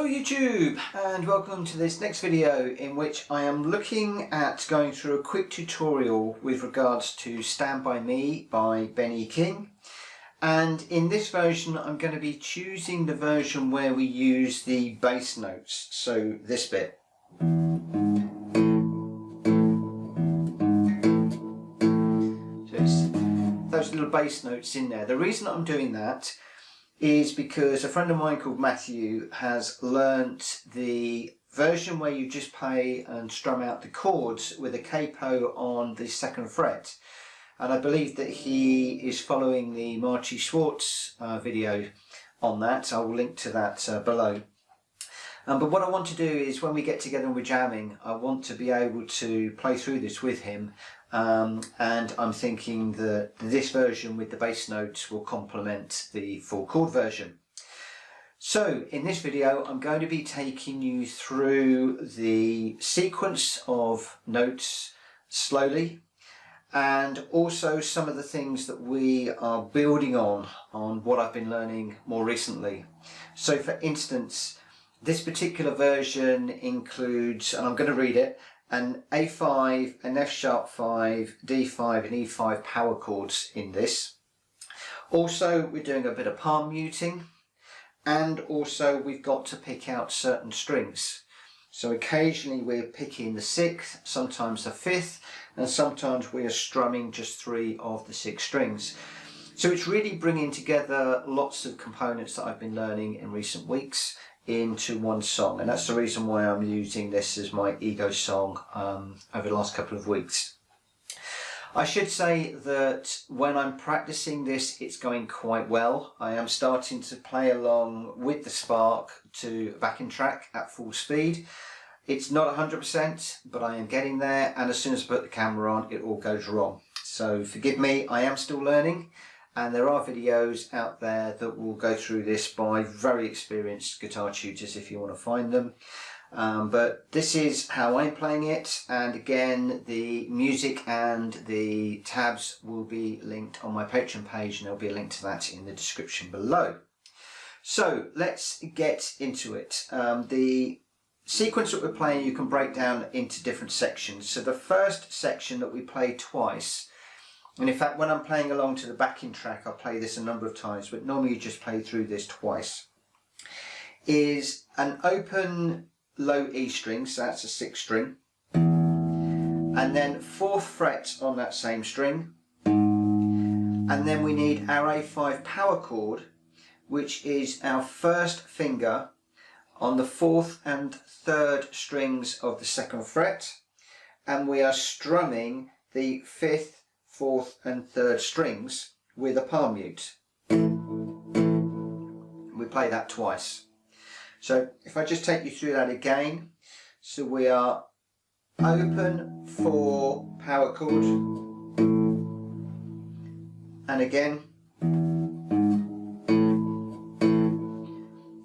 Hello YouTube, and welcome to this next video in which I am looking at going through a quick tutorial with regards to Stand By Me by Benny King. And in this version I'm going to be choosing the version where we use the bass notes, so this bit. So it's those little bass notes in there. The reason I'm doing that is because a friend of mine called Matthew has learnt the version where you just play and strum out the chords with a capo on the second fret, and I believe that he is following the Marty Schwartz video on that. I will link to that below. But what I want to do is when we get together and we're jamming, I want to be able to play through this with him, and I'm thinking that this version with the bass notes will complement the full chord version. So in this video I'm going to be taking you through the sequence of notes slowly, and also some of the things that we are building on what I've been learning more recently. So for instance, this particular version includes, and I'm going to read it, an A5, an F sharp 5, D5 and E5 power chords in this. Also we're doing a bit of palm muting, and also we've got to pick out certain strings. So occasionally we're picking the 6th, sometimes the 5th, and sometimes we are strumming just 3 of the 6 strings. So it's really bringing together lots of components that I've been learning in recent weeks into one song, and that's the reason why I'm using this as my ego song over the last couple of weeks. I should say that when I'm practicing this, it's going quite well. I am starting to play along with the Spark to backing track at full speed. It's not 100%, but I am getting there, and as soon as I put the camera on, it all goes wrong. So forgive me, I am still learning. And there are videos out there that will go through this by very experienced guitar tutors if you want to find them. But this is how I'm playing it, and again the music and the tabs will be linked on my Patreon page, and there'll be a link to that in the description below. So let's get into it. The sequence that we're playing you can break down into different sections. So the first section that we play twice, and in fact when I'm playing along to the backing track I'll play this a number of times, but normally you just play through this twice, is an open low E string, so that's a 6th string, and then 4th fret on that same string, and then we need our A5 power chord, which is our first finger on the 4th and 3rd strings of the 2nd fret, and we are strumming the 5th, 4th and 3rd strings with a palm mute. We play that twice. So if I just take you through that again, so we are open 4 power chord, and again,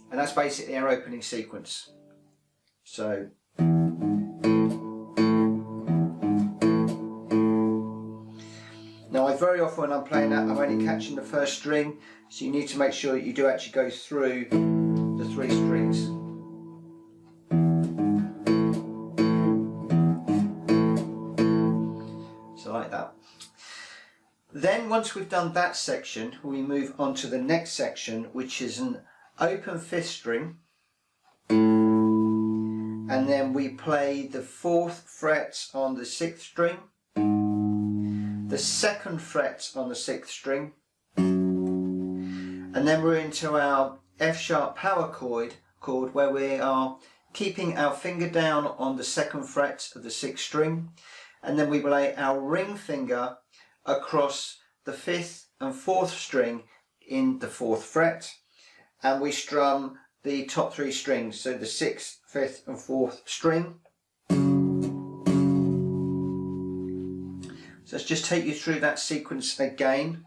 and that's basically our opening sequence. So now very often when I'm playing that I'm only catching the 1st string, so you need to make sure that you do actually go through the 3 strings. So like that. Then once we've done that section, we move on to the next section, which is an open 5th string, and then we play the 4th fret on the 6th string, the 2nd fret on the 6th string, and then we're into our F sharp power chord where we are keeping our finger down on the 2nd fret of the 6th string, and then we play our ring finger across the 5th and 4th string in the 4th fret, and we strum the top 3 strings, so the 6th, 5th and 4th string. So let's just take you through that sequence again.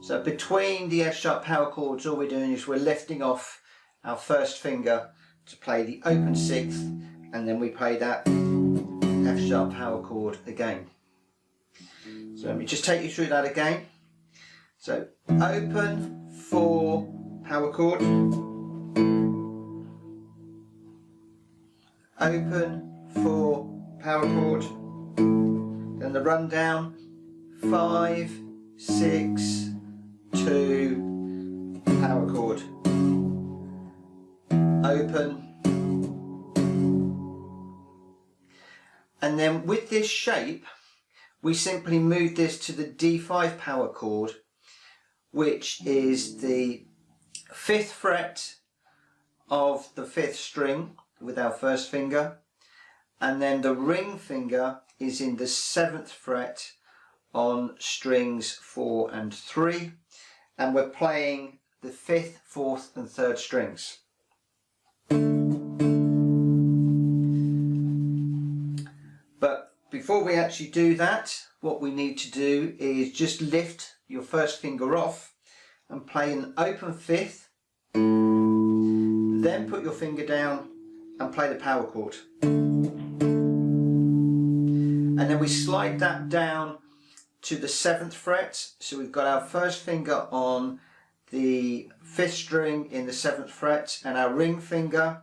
So between the F sharp power chords, all we're doing is we're lifting off our 1st finger to play the open 6th, and then we play that F sharp power chord again. So let me just take you through that again. So open 4 power chord, open 4 power chord, then the rundown 5, 6, 2 power chord, open, and then with this shape we simply move this to the D5 power chord, which is the 5th fret of the 5th string with our first finger, and then the ring finger is in the 7th fret on strings 4 and 3, and we're playing the 5th, 4th and 3rd strings. But before we actually do that, what we need to do is just lift your first finger off and play an open 5th, then put your finger down and play the power chord. And then we slide that down to the 7th fret. So we've got our first finger on the 5th string in the 7th fret and our ring finger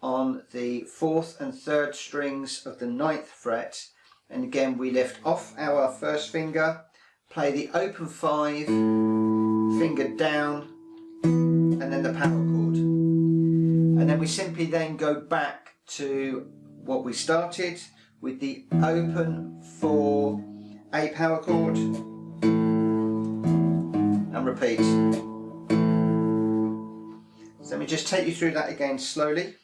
on the 4th and 3rd strings of the 9th fret, and again we lift off our first finger, play the open 5, finger down, and then the power chord, and then we simply then go back to what we started with the open 4 A power chord and repeat. So let me just take you through that again slowly.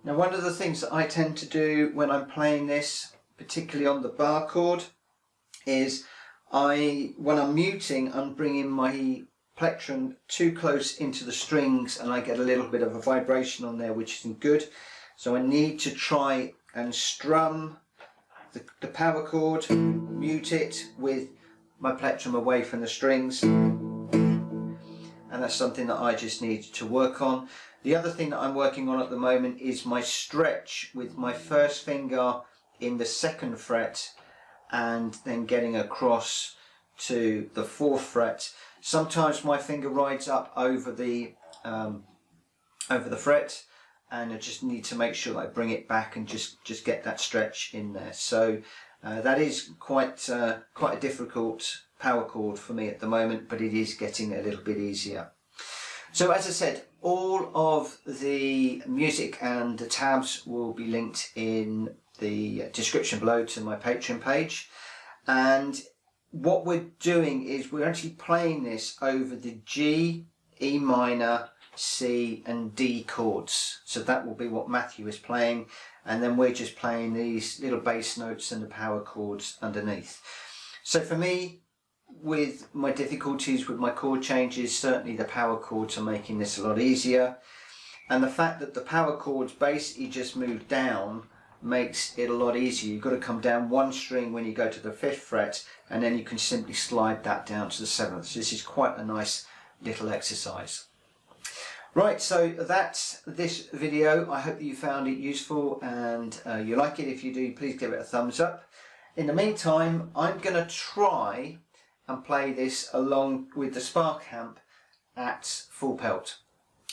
Now, one of the things that I tend to do when I'm playing this, particularly on the bar chord, is when I'm muting, I'm bringing my plectrum too close into the strings and I get a little bit of a vibration on there, which isn't good. So I need to try and strum the power chord, mute it with my plectrum away from the strings, and that's something that I just need to work on. The other thing that I'm working on at the moment is my stretch with my first finger in the 2nd fret and then getting across to the 4th fret. Sometimes my finger rides up over the fret, and I just need to make sure that I bring it back and just get that stretch in there. So that is quite a difficult power chord for me at the moment, but it is getting a little bit easier. So as I said, all of the music and the tabs will be linked in the description below to my Patreon page. And what we're doing is we're actually playing this over the G, E minor, C and D chords. So that will be what Matthew is playing, and then we're just playing these little bass notes and the power chords underneath. So for me, with my difficulties with my chord changes, certainly the power chords are making this a lot easier, and the fact that the power chords basically just move down makes it a lot easier. You've got to come down one string when you go to the 5th fret, and then you can simply slide that down to the 7th. So this is quite a nice little exercise. Right, so that's this video. I hope that you found it useful and you like it. If you do, please give it a thumbs up. In the meantime, I'm going to try and play this along with the Spark amp at full pelt.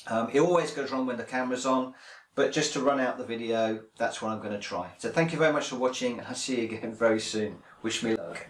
It always goes wrong when the camera's on, but just to run out the video, that's what I'm going to try. So thank you very much for watching, and I'll see you again very soon. Wish me luck.